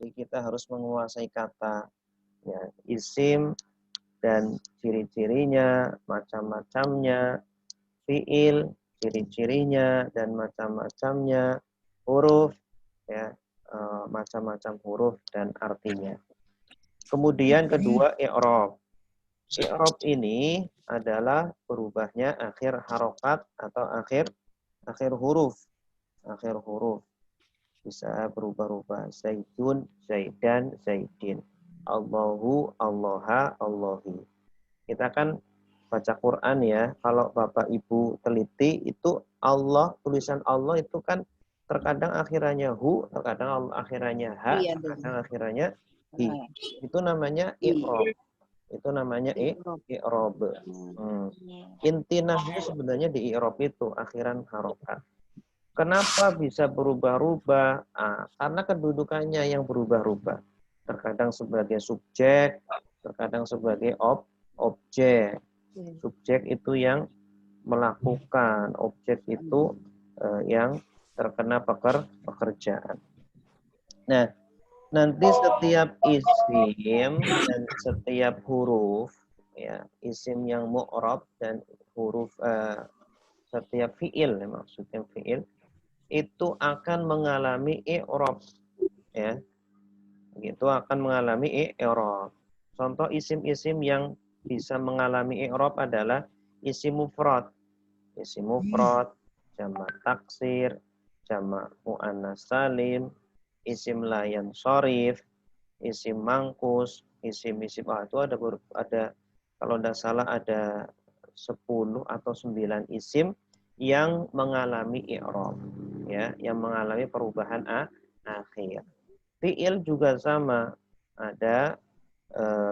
Jadi kita harus menguasai kata, ya, isim dan ciri-cirinya, macam-macamnya, fiil, ciri-cirinya dan macam-macamnya, huruf, ya, macam-macam huruf dan artinya. Kemudian kedua, i'rab. I'rab ini adalah berubahnya akhir harokat atau akhir huruf. Akhir huruf. Bisa berubah-ubah. Zaidun, Zaidan, Zaidin. Allahu, Allaha, Allahi. Kita kan baca Quran ya. Kalau Bapak Ibu teliti itu Allah, tulisan Allah itu kan terkadang akhirannya hu, terkadang akhirannya ha, Iya, terkadang akhirannya hi. Itu namanya iya. i'rab. Itu namanya i'rab. Inti nahwu sebenarnya di i'rab itu akhiran harokat. Kenapa bisa berubah-ubah? Karena kedudukannya yang berubah-ubah. Terkadang sebagai subjek, terkadang sebagai objek. Subjek itu yang melakukan, objek itu yang terkena pekerjaan. Nah, nanti setiap isim dan setiap huruf, ya, isim yang mu'rab dan huruf setiap fiil, maksudnya fiil itu akan mengalami i'rab, ya. Itu akan mengalami i'rab. Contoh isim-isim yang bisa mengalami i'rab adalah isim mufrad. Isim mufrad, jamak taksir, jamak muannas salim, isim layan sorif, isim mangkus, isim-isim itu ada kalau tidak salah ada 10 atau 9 isim yang mengalami i'rab, ya, yang mengalami perubahan akhir. Fiil juga sama, ada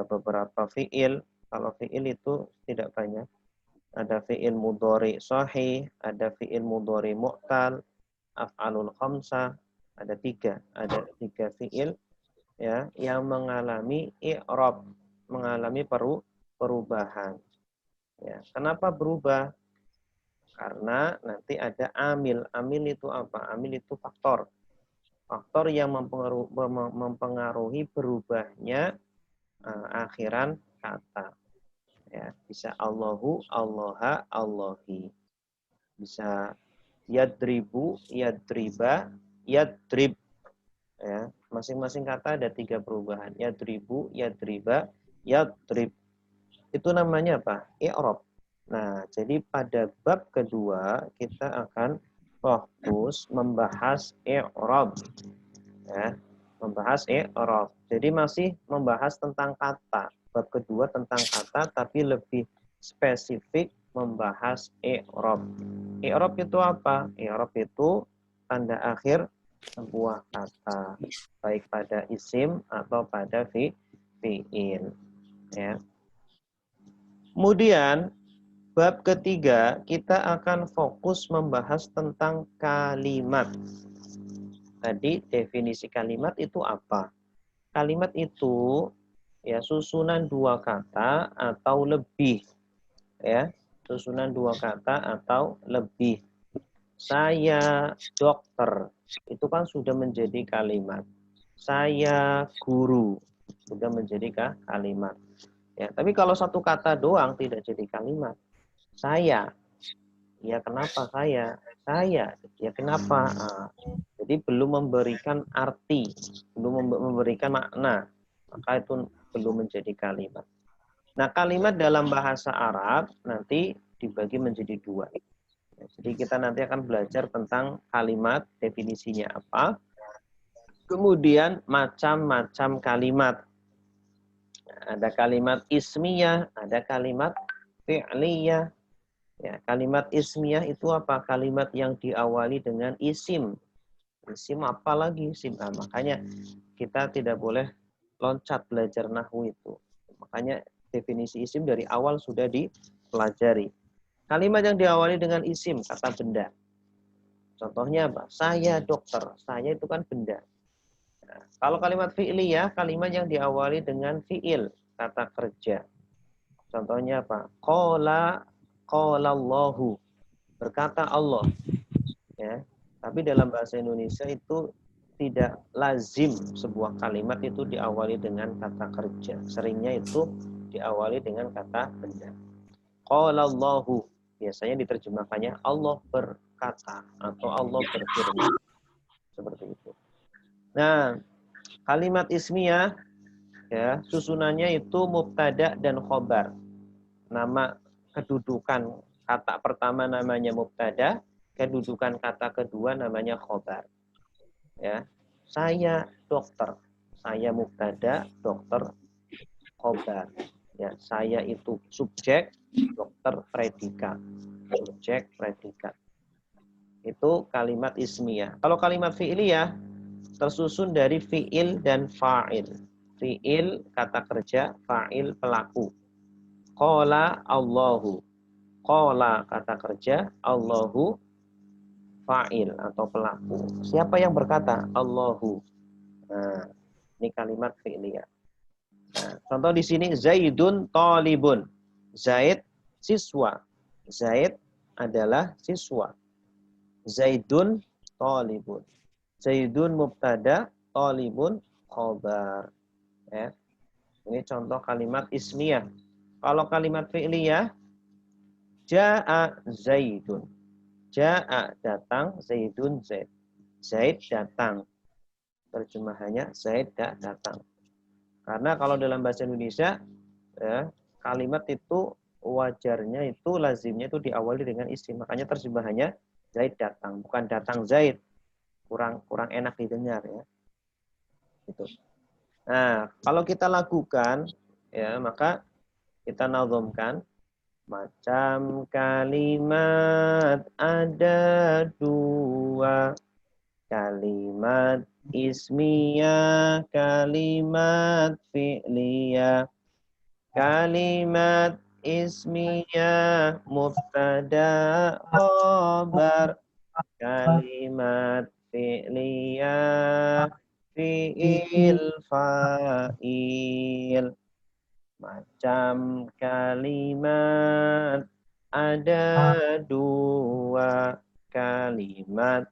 beberapa fiil. Kalau fiil itu tidak banyak. Ada fiil mudhari sahih, ada fiil mudhari mu'tal, af'alul khamsah, ada tiga fiil, ya, yang mengalami i'rab, mengalami perubahan. Ya, kenapa berubah? Karena nanti ada amil. Amil itu apa? Amil itu faktor. Faktor yang mempengaruhi berubahnya akhiran kata. Ya, bisa Allahu, Allaha, Allahi. Bisa yadribu, yadriba, yadrib. Ya, masing-masing kata ada 3 perubahan. Yadribu, yadriba, yadrib. Itu namanya apa? I'rab. Nah, jadi pada bab kedua kita akan fokus membahas i'rab. Ya, membahas i'rab. Jadi masih membahas tentang kata. Bab kedua tentang kata tapi lebih spesifik membahas i'rab. I'rab itu apa? I'rab itu tanda akhir sebuah kata, baik pada isim atau pada fi'il. Ya. Kemudian bab ketiga kita akan fokus membahas tentang kalimat. Tadi definisi kalimat itu apa? Kalimat itu ya susunan 2 kata atau lebih. Ya, susunan 2 kata atau lebih. Saya dokter, itu kan sudah menjadi kalimat. Saya guru, sudah menjadi kalimat. Ya, tapi kalau satu kata doang tidak jadi kalimat. Saya, ya kenapa saya? Saya, ya kenapa? Jadi belum memberikan arti, belum memberikan makna, maka itu belum menjadi kalimat. Nah, kalimat dalam bahasa Arab nanti dibagi menjadi 2. Jadi kita nanti akan belajar tentang kalimat, definisinya apa. Kemudian macam-macam kalimat. Ada kalimat ismiyah, ada kalimat fi'liyah. Ya, kalimat ismiyah itu apa? Kalimat yang diawali dengan isim. Isim apa lagi? Isim. Makanya kita tidak boleh loncat belajar nahwu itu. Makanya definisi isim dari awal sudah dipelajari. Kalimat yang diawali dengan isim, kata benda. Contohnya apa? Saya dokter. Saya itu kan benda. Nah, kalau kalimat fi'liyah, kalimat yang diawali dengan fi'il, kata kerja. Contohnya apa? Qala Allahu. Berkata Allah. Ya. Tapi dalam bahasa Indonesia itu tidak lazim sebuah kalimat itu diawali dengan kata kerja. Seringnya itu diawali dengan kata benda. Qala Allahu, biasanya diterjemahkannya Allah berkata atau Allah berfirman. Seperti itu. Nah, kalimat ismiyah ya, susunannya itu mubtada dan khobar. Nama kedudukan kata pertama namanya mubtada, kedudukan kata kedua namanya khobar. Ya, saya dokter, saya mubtada, dokter khobar. Ya, saya itu subjek, dokter predikat, subjek predikat. Itu kalimat ismiyah. Kalau kalimat fi'liyah tersusun dari fi'il dan fa'il. Fi'il kata kerja, fa'il pelaku. Qala Allahu. Qala kata kerja, Allahu fa'il atau pelaku. Siapa yang berkata? Allahu. Nah, ini kalimat fi'liyah. Nah, contoh di sini Zaidun talibun. Zaid siswa. Zaid adalah siswa. Zaidun talibun. Zaidun mubtada, talibun khobar. Ya. Ini contoh kalimat ismiyah. Kalau kalimat fi'liyah, ja'a Zaidun. Ja'a datang, Zaidun Zaid. Zaid datang. Terjemahannya Zaid datang. Karena kalau dalam bahasa Indonesia, ya, kalimat itu wajarnya itu lazimnya itu diawali dengan isim. Makanya terjemahannya Zaid datang, bukan datang Zaid. Kurang enak didengar ya. Gitu. Nah, kalau kita lakukan ya, maka kita nazamkan macam kalimat ada dua, kalimat ismiyah, kalimat fi'liyah. Kalimat ismiyah mubtada khabar, kalimat fi'liyah fi'il fa'il. Macam kalimat ada dua, kalimat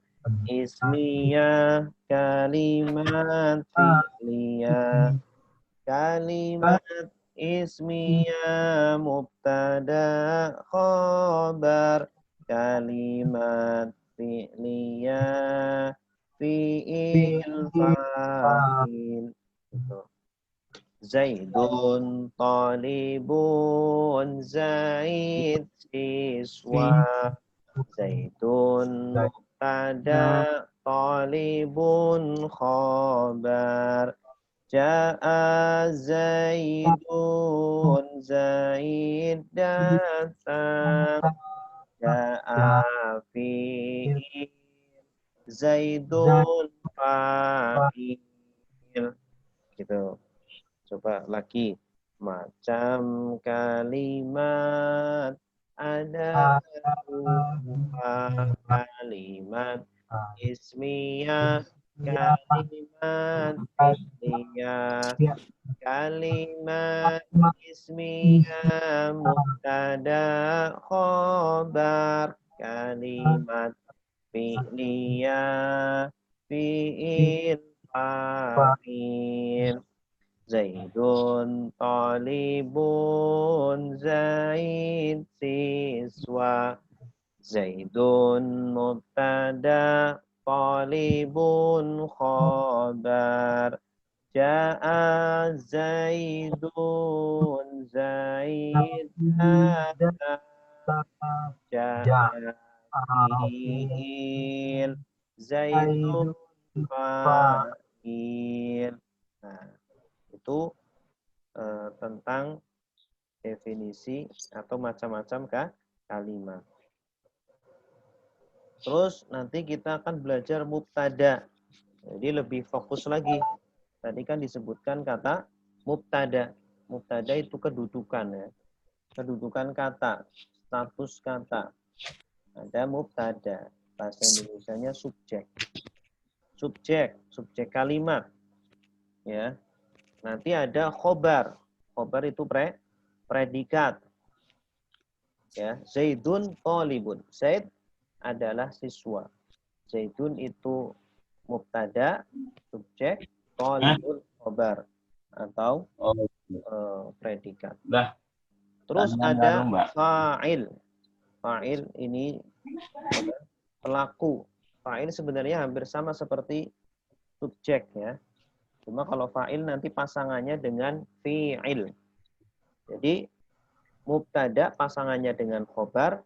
ismiyah, kalimat fi'liyah. Kalimat ismiyah mubtada khabar, kalimat fi'liyah fi'il fa'il. Gitu. Zaidun talibun, Zaid siswa. Zaidun mubtada, talibun khabar. Ja'a Zaidun, Zaid datang. Ja'a fi'il, Zaidun fa'il. Gitu. Coba lagi. Macam kalimat ada dua, kalimat ismiyah, kalimat fi'liyah. Kalimat ismiyah mubtada khobar, kalimat fi'liyah fi'il fa'il. Zaidun talibun, Zaid siswa. Zaidun mubtada, talibun khabar. Ja'a Zaidun, Zaid datang. Ja'a fi'il, Zaidun fa'il. Nah, itu tentang definisi atau macam-macam kalimat. Terus nanti kita akan belajar mubtada. Jadi lebih fokus lagi. Tadi kan disebutkan kata mubtada. Mubtada itu kedudukan ya. Kedudukan kata, status kata. Ada mubtada. Bahasa Indonesianya subjek. Subjek kalimat. Ya. Nanti ada khobar. Khobar itu predikat. Ya, Zaidun talibun. Zaid adalah siswa. Zaidun itu mubtada, subjek, talibun, khobar atau Oh, predikat. udah. Terus Tanya ada baru, Mbak. fa'il. Fa'il ini pelaku. Fa'il sebenarnya hampir sama seperti subjek ya. Cuma kalau fa'il nanti pasangannya dengan fi'il. Jadi mubtada pasangannya dengan khobar,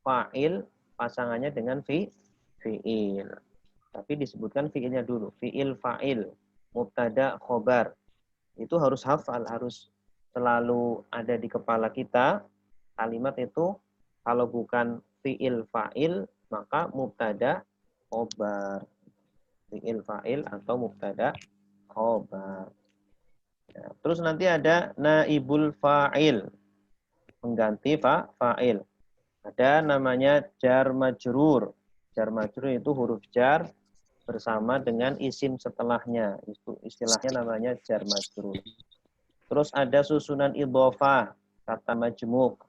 fa'il pasangannya dengan fi'il. Tapi disebutkan fi'ilnya dulu. Fi'il fa'il, mubtada khobar. Itu harus hafal, harus selalu ada di kepala kita. Kalimat itu kalau bukan fi'il fa'il, maka mubtada khobar. Fi'il fa'il atau mubtada khobar. Ya, terus nanti ada naibul fa'il, pengganti fa'il. Ada namanya jar majrur. Jar majrur itu huruf jar bersama dengan isim setelahnya. Itu istilahnya namanya jar majrur. Terus ada susunan idhofah, kata majmuk.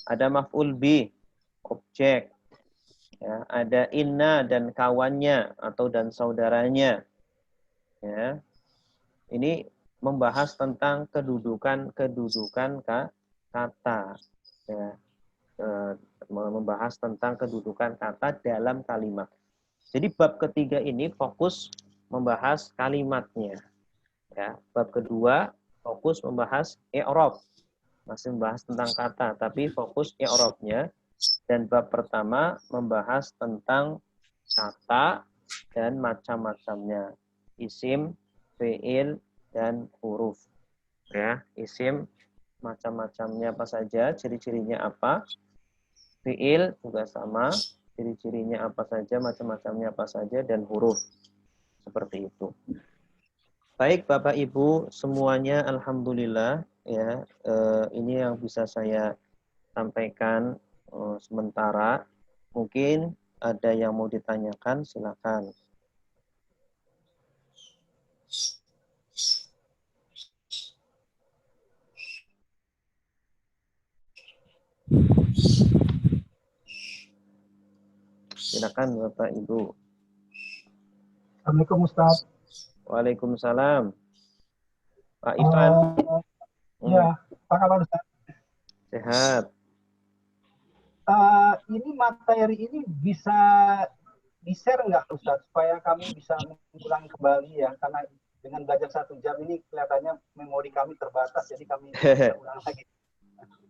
Ada maf'ul bih, objek. Ya, ada inna dan kawannya atau dan saudaranya. Ya. Ini membahas tentang kedudukan kata. Ya. Membahas tentang kedudukan kata dalam kalimat. Jadi bab ketiga ini fokus membahas kalimatnya. Ya, bab kedua fokus membahas i'rab. Masih membahas tentang kata, tapi fokus i'rabnya. Dan bab pertama membahas tentang kata dan macam-macamnya. Isim, fi'il, dan huruf. Ya, isim macam-macamnya apa saja, ciri-cirinya apa. Fi'il juga sama, ciri-cirinya apa saja, macam-macamnya apa saja, dan huruf. Seperti itu. Baik Bapak Ibu semuanya, alhamdulillah ya, ini yang bisa saya sampaikan sementara. Mungkin ada yang mau ditanyakan, silakan. Silakan Bapak Ibu. Assalamualaikum Ustaz. Waalaikumsalam. Pak Ivan. Ya, apa kabar Ustaz? Sehat. Ini materi ini bisa di-share nggak Ustaz, supaya kami bisa mengulangi kembali ya, karena dengan belajar 1 jam ini kelihatannya memori kami terbatas, jadi kami bisa ulang lagi.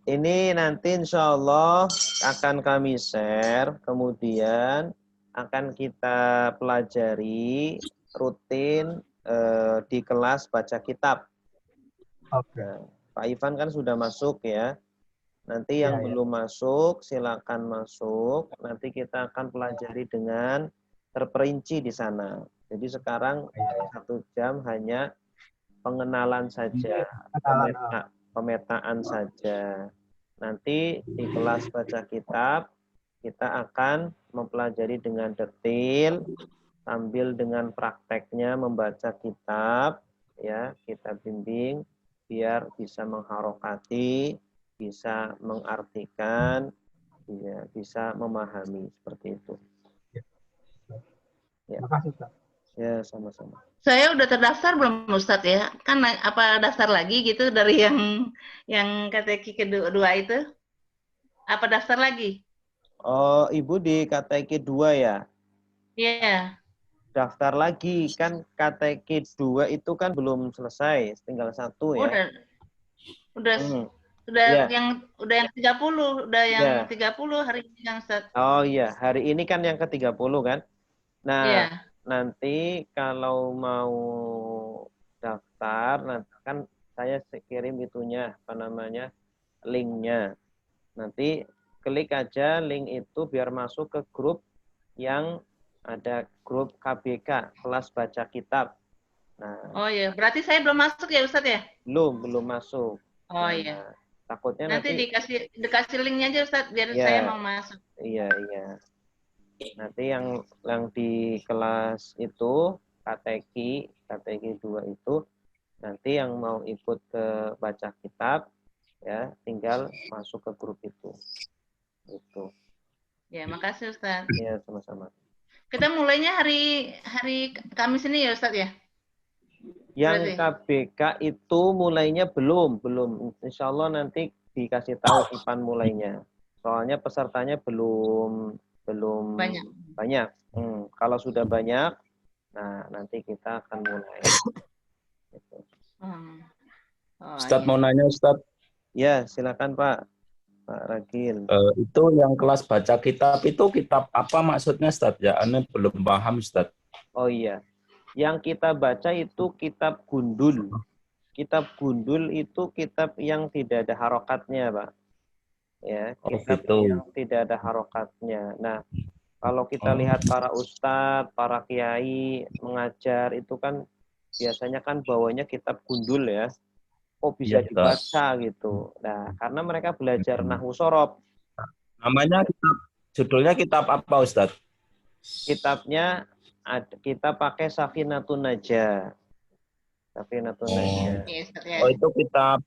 Ini nanti insya Allah akan kami share, kemudian akan kita pelajari rutin di kelas baca kitab. Oke. Nah, Pak Ivan kan sudah masuk ya. Nanti yang belum masuk, silakan masuk. Nanti kita akan pelajari dengan terperinci di sana. Jadi sekarang 1 jam hanya pengenalan saja, pemetaan saja. Nanti di kelas baca kitab, kita akan mempelajari dengan detail, sambil dengan prakteknya membaca kitab, ya kita bimbing biar bisa mengharokati, bisa mengartikan, ya, bisa memahami seperti itu. Ya. Terima kasih Ustaz. Ya, sama-sama. Saya udah terdaftar belum Ustadz ya? Kan apa daftar lagi gitu dari yang KTQ kedua itu? Apa daftar lagi? Oh, Ibu di KTQ 2 ya? Iya. Daftar lagi, kan KTQ 2 itu kan belum selesai, tinggal 1 ya. Udah Ya. yang 30, yang 30 hari ini kan Ustaz. Oh iya, hari ini kan yang ke-30 kan. Nah, Iya. nanti kalau mau daftar, nanti kan saya kirim itunya, apa namanya, linknya. Nanti klik aja link itu biar masuk ke grup yang ada grup KBK, kelas baca kitab. Nah, oh iya, berarti saya belum masuk ya Ustadz ya? belum masuk. Oh iya. Takutnya Nanti dikasih linknya aja Ustadz biar saya mau masuk. Iya. Nanti yang di kelas itu KTQ 2 itu nanti yang mau ikut ke baca kitab ya tinggal masuk ke grup itu. Itu. Ya, makasih Ustaz. Ya, sama-sama. Kita mulainya hari Kamis ini ya Ustadz ya? Yang Berarti. KBK itu mulainya belum. Insya Allah nanti dikasih tahu kapan mulainya. Soalnya pesertanya belum banyak. Kalau sudah banyak, nah nanti kita akan mulai. Gitu. Oh, Ustadz iya. mau nanya Ustadz. Ya, silakan Pak Ragil. Itu yang kelas baca kitab itu kitab apa maksudnya Ustadz? Ya, Ane belum paham Ustadz. Oh iya, yang kita baca itu kitab gundul. Kitab gundul itu kitab yang tidak ada harokatnya, Pak. Ya, kitab gitu. yang tidak ada harokatnya. Nah, kalau kita lihat para ustadz, para kiai mengajar itu kan biasanya kan bawanya kitab gundul ya. Oh bisa Iya, dibaca gitu. Nah, karena mereka belajar nahwu sorob. Namanya kitab, judulnya kitab apa Ustadz? Kitabnya kita pakai Safinatun Najah. Safinatun Najah. Oh itu kitab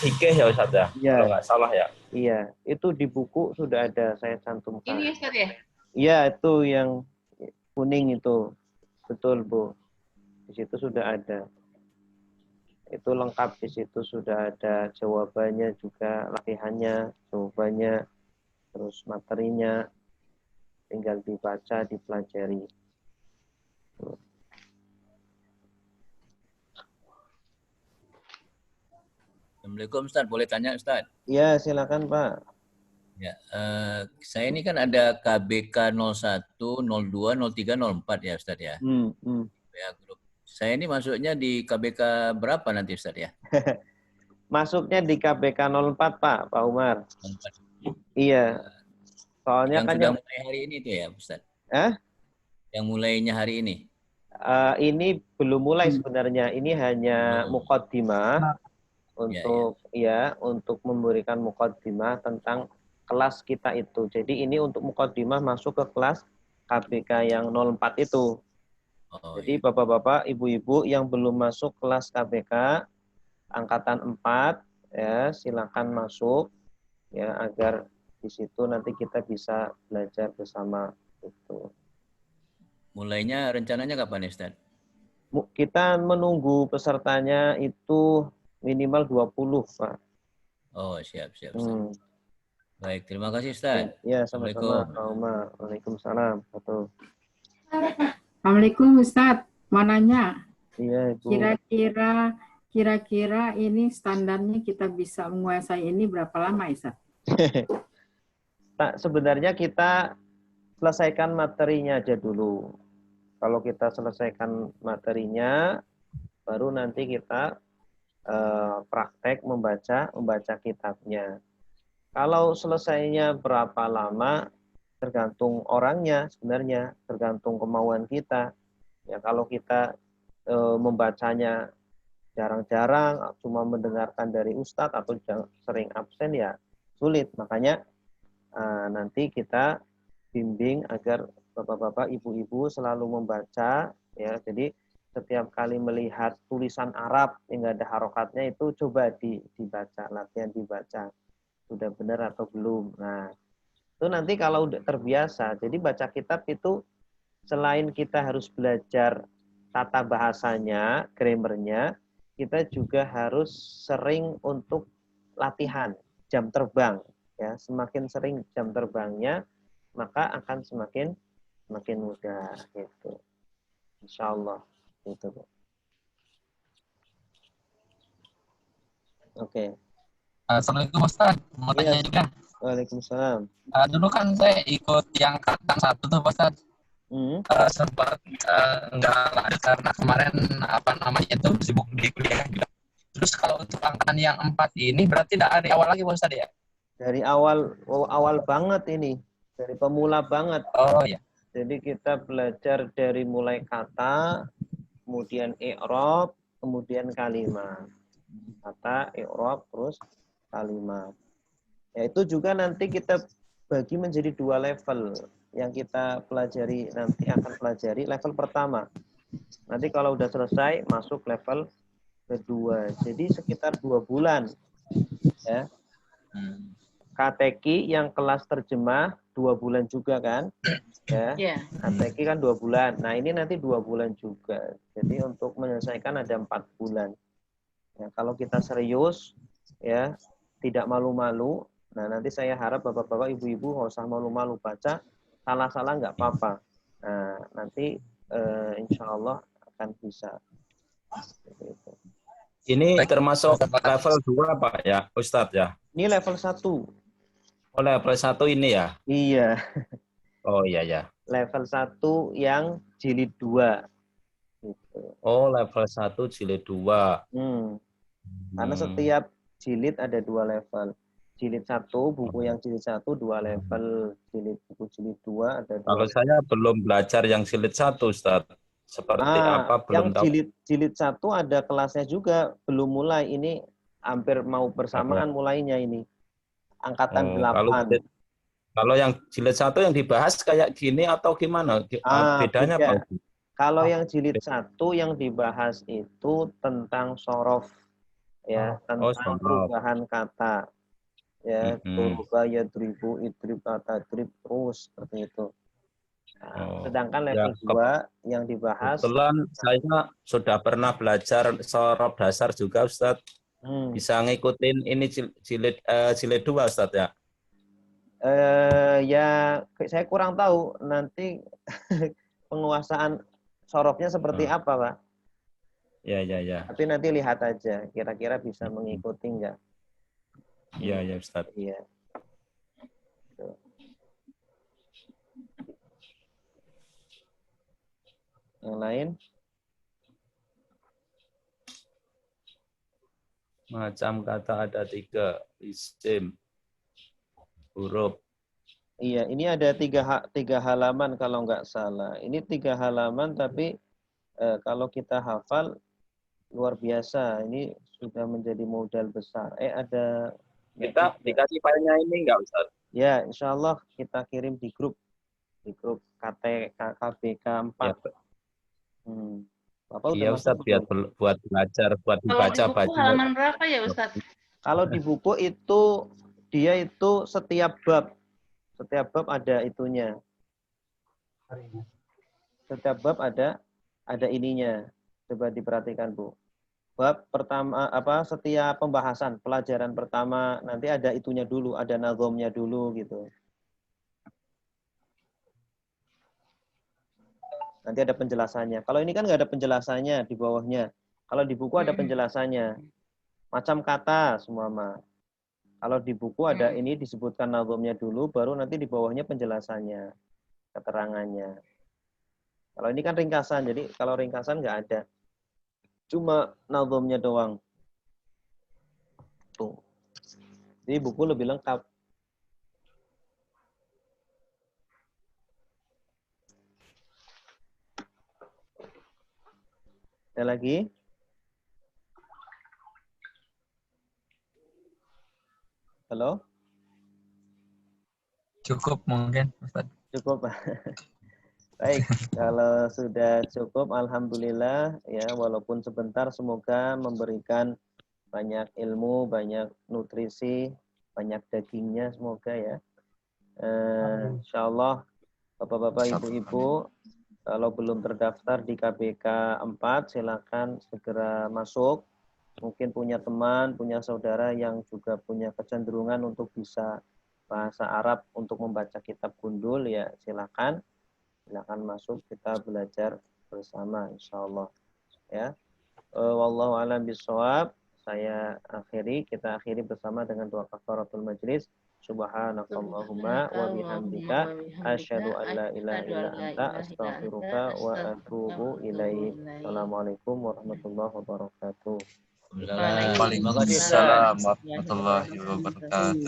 fikih ya Ustadz ya? Iya. Kalau nggak salah ya. Iya, itu di buku sudah ada saya cantumkan. Ini Ustadz ya? Iya, itu yang kuning itu. Betul, Bu. Di situ sudah ada. Itu lengkap, di situ sudah ada jawabannya juga, latihannya, jawabannya, terus materinya. Tinggal dibaca, dipelajari. Assalamualaikum Ustaz, boleh tanya Ustaz? Iya, silakan Pak. Ya, saya ini kan ada KBK 01, 02, 03, 04 ya Ustaz ya. Ya, grup. Saya ini masuknya di KBK berapa nanti Ustaz ya? Masuknya di KBK 04 Pak Umar. 04. Iya. Soalnya yang kan sudah mulai hari ini itu ya Ustaz? Yang mulainya hari ini? Ini belum mulai sebenarnya. Ini hanya muqaddimah. Untuk memberikan muqaddimah tentang kelas kita itu. Jadi ini untuk muqaddimah masuk ke kelas KBK yang 04 itu. Jadi bapak-bapak, ibu-ibu yang belum masuk kelas KBK angkatan 4 ya silakan masuk ya agar di situ nanti kita bisa belajar bersama itu. Mulainya rencananya kapan ya Ustaz? Kita menunggu pesertanya itu minimal 20, Pak. Oh, siap. Baik, terima kasih Ustaz. Ya, sama-sama. Waalaikumsalam. Betul. Assalamualaikum Ustadz. Mau nanya. Iya, Ibu. Kira-kira ini standarnya kita bisa menguasai ini berapa lama, Ustadz? Sebenarnya kita selesaikan materinya aja dulu. Kalau kita selesaikan materinya, baru nanti kita praktek membaca kitabnya. Kalau selesainya berapa lama tergantung orangnya sebenarnya, tergantung kemauan kita. Ya kalau kita membacanya jarang-jarang, cuma mendengarkan dari ustadz atau sering absen ya sulit. Makanya nanti kita bimbing agar bapak-bapak, ibu-ibu selalu membaca ya. Jadi setiap kali melihat tulisan Arab yang nggak ada harokatnya itu coba dibaca, latihan dibaca. Sudah benar atau belum. Nah, itu nanti kalau udah terbiasa. Jadi baca kitab itu selain kita harus belajar tata bahasanya, grammarnya, kita juga harus sering untuk latihan jam terbang. Ya, semakin sering jam terbangnya, maka akan semakin mudah gitu. Insya Allah. Gitu. Oke. Assalamualaikum Ustaz. Mau tanya juga. Waalaikumsalam. Dulu kan saya ikut yang angkatan 1 tuh Ustaz. Sempat nggak ada karena kemarin itu sibuk di kuliah juga. Terus kalau untuk angkatan yang 4 ini berarti dari awal lagi Ustaz ya? Dari awal banget ini. Dari pemula banget. Oh iya. Jadi kita belajar dari mulai kata, kemudian i'rab, kemudian kalimat. Kata, i'rab, terus kalimat. Ya itu juga nanti kita bagi menjadi 2 level. Yang kita pelajari nanti akan pelajari level pertama. Nanti kalau udah selesai masuk level kedua. Jadi sekitar 2 bulan. Ya. KTQ yang kelas terjemah 2 bulan juga kan? Ya. Iya. KTQ kan 2 bulan. Nah, ini nanti 2 bulan juga. Jadi untuk menyelesaikan ada 4 bulan. Ya, kalau kita serius, ya, tidak malu-malu. Nah, nanti saya harap bapak-bapak, ibu-ibu nggak usah malu-malu baca. Salah-salah nggak apa-apa. Nah, nanti insya Allah akan bisa. Gitu. Ini termasuk level 2 Pak ya, Ustadz ya? Ini level 1. Oh, level 1 ini ya? Iya. Oh iya ya. Level 1 yang jilid 2. Gitu. Oh, level 1 jilid 2. Karena setiap jilid ada 2 level. Jilid 1, buku yang jilid 1 2 level. Buku jilid 2 ada 2 Kalau level. saya belum belajar yang jilid 1, Ustadz. Seperti apa belum tahu. Yang jilid 1 ada kelasnya juga, belum mulai. Ini hampir mau bersamaan mulainya ini. Angkatan 8. Kalau yang jilid 1 yang dibahas kayak gini atau gimana? Bedanya beda. apa? Kalau yang jilid 1 yang dibahas itu tentang sorof, ya, tentang perubahan kata, ya, turuba, yadribu, idrib, atadrib, terus seperti itu. Nah, sedangkan level 2 yang dibahas. Kebetulan saya sudah pernah belajar sorof dasar juga, Ustadz. Bisa ngikutin ini jilid 2, Ustadz ya? Ya, saya kurang tahu nanti penguasaan sorofnya seperti apa, Pak. Ya. Tapi nanti lihat aja, kira-kira bisa mengikuti enggak. Iya, Ustaz. Iya. Yang lain? Macam kata ada 3, isim, huruf. Iya, ini ada 3 halaman kalau nggak salah. Ini 3 halaman, tapi kalau kita hafal luar biasa. Ini sudah menjadi modal besar. Ada. Kita dikasih filenya ini nggak, Ustaz? Ya, insya Allah kita kirim di grup KBK 4. Iya, Ustaz, buat belajar, buat dibaca-baca. Kalau di buku halaman berapa ya, Ustaz? Kalau di buku itu dia itu setiap bab ada itunya. Setiap bab ada ininya. Coba diperhatikan, Bu. Bab pertama setiap pembahasan, pelajaran pertama nanti ada itunya dulu, ada nazomnya dulu gitu. Nanti ada penjelasannya. Kalau ini kan nggak ada penjelasannya di bawahnya. Kalau di buku ada penjelasannya. Macam kata semua, Ma. Kalau di buku ada ini disebutkan nazomnya dulu, baru nanti di bawahnya penjelasannya, keterangannya. Kalau ini kan ringkasan, jadi kalau ringkasan nggak ada. Cuma nazomnya doang. Tuh. Jadi buku lebih lengkap. Ada lagi? Halo? Cukup mungkin, Ustaz. Cukup. Baik, kalau sudah cukup, alhamdulillah ya, walaupun sebentar, semoga memberikan banyak ilmu, banyak nutrisi, banyak dagingnya, semoga ya. Insya Allah, Bapak-bapak, Ibu-ibu, kalau belum terdaftar di KBK 4, silakan segera masuk. Mungkin punya teman, punya saudara yang juga punya kecenderungan untuk bisa bahasa Arab untuk membaca kitab gundul, ya silakan. Silakan masuk, kita belajar bersama insyaallah ya. Wallahu a'lam bishawab. Kita akhiri bersama dengan doa kafaratul majlis. Subhanakallahumma wa bihamdika asyhadu an la ilaha illa anta astaghfiruka wa atubu ilaik. Assalamualaikum warahmatullahi wabarakatuh. Waalaikumsalam warahmatullahi wabarakatuh.